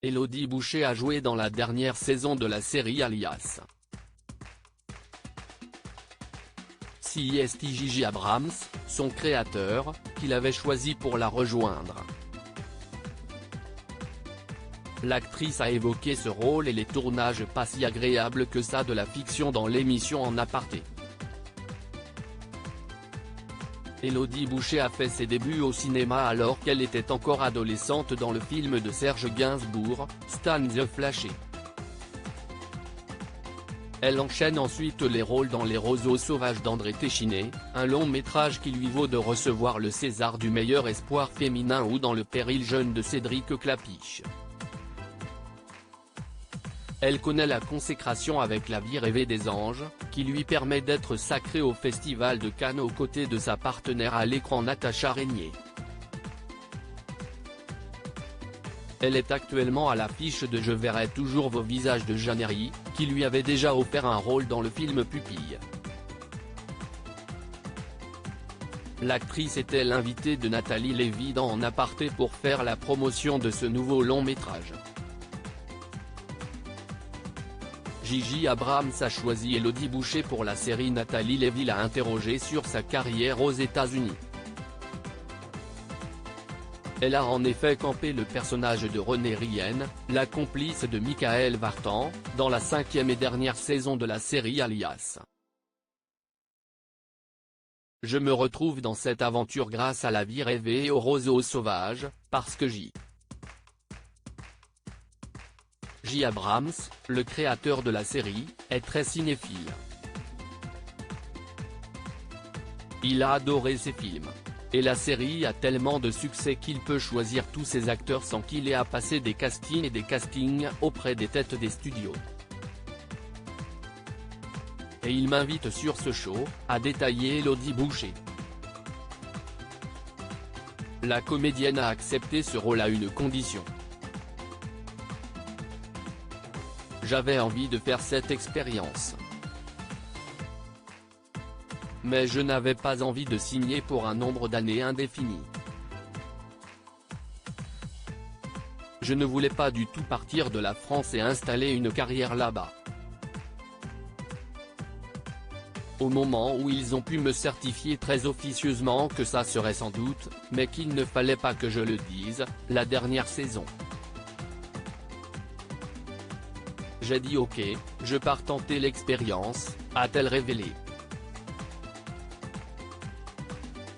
Élodie Boucher a joué dans la dernière saison de la série Alias. C'est Gigi Abrams, son créateur, qui l'avait choisi pour la rejoindre. L'actrice a évoqué ce rôle et les tournages pas si agréables que ça de la fiction dans l'émission En Aparté. Élodie Boucher a fait ses débuts au cinéma alors qu'elle était encore adolescente dans le film de Serge Gainsbourg, Stan the Flashy. Elle enchaîne ensuite les rôles dans Les Roseaux sauvages d'André Téchiné, un long métrage qui lui vaut de recevoir le César du meilleur espoir féminin, ou dans Le péril jeune de Cédric Klapisch. Elle connaît la consécration avec La vie rêvée des anges, qui lui permet d'être sacrée au Festival de Cannes aux côtés de sa partenaire à l'écran Natacha Régnier. Elle est actuellement à l'affiche de Je verrai toujours vos visages de Jeanne Herry, qui lui avait déjà offert un rôle dans le film Pupille. L'actrice était l'invitée de Nathalie Lévy dans En Aparté pour faire la promotion de ce nouveau long métrage. Gigi Abrams a choisi Élodie Boucher pour la série. Nathalie Lévy l'a interrogée sur sa carrière aux États-Unis. Elle a en effet campé le personnage de Renée Rienne, la complice de Michael Vartan, dans la 5e et dernière saison de la série Alias. Je me retrouve dans cette aventure grâce à La vie rêvée et aux Roseaux sauvages, parce que J. Abrams, le créateur de la série, est très cinéphile. Il a adoré ses films. Et la série a tellement de succès qu'il peut choisir tous ses acteurs sans qu'il ait à passer des castings auprès des têtes des studios. Et il m'invite sur ce show, a détaillé Élodie Boucher. La comédienne a accepté ce rôle à une condition. J'avais envie de faire cette expérience. Mais je n'avais pas envie de signer pour un nombre d'années indéfini. Je ne voulais pas du tout partir de la France et installer une carrière là-bas. Au moment où ils ont pu me certifier très officieusement que ça serait sans doute, mais qu'il ne fallait pas que je le dise, la dernière saison. J'ai dit ok, je pars tenter l'expérience, a-t-elle révélé.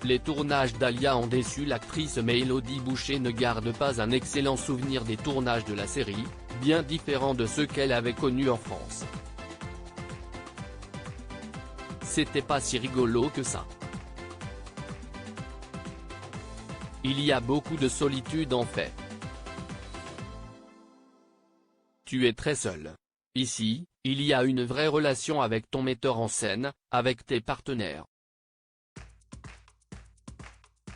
Les tournages d'Alia ont déçu l'actrice, mais Élodie Boucher ne garde pas un excellent souvenir des tournages de la série, bien différents de ceux qu'elle avait connus en France. C'était pas si rigolo que ça. Il y a beaucoup de solitude en fait. Tu es très seul. Ici, il y a une vraie relation avec ton metteur en scène, avec tes partenaires.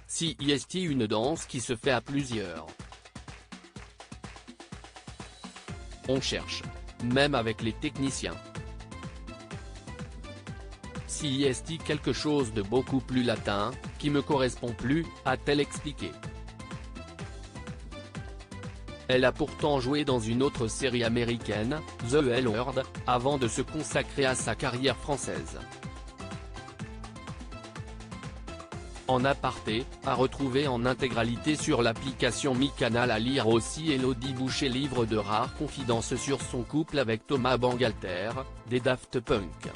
C'est une danse qui se fait à plusieurs. On cherche. Même avec les techniciens. C'est quelque chose de beaucoup plus latin, qui me correspond plus, a-t-elle expliqué. Elle a pourtant joué dans une autre série américaine, The L Word, avant de se consacrer à sa carrière française. En Aparté, à retrouver en intégralité sur l'application MyCanal. À lire aussi Élodie Boucher livre de rares confidences sur son couple avec Thomas Bangalter, des Daft Punk.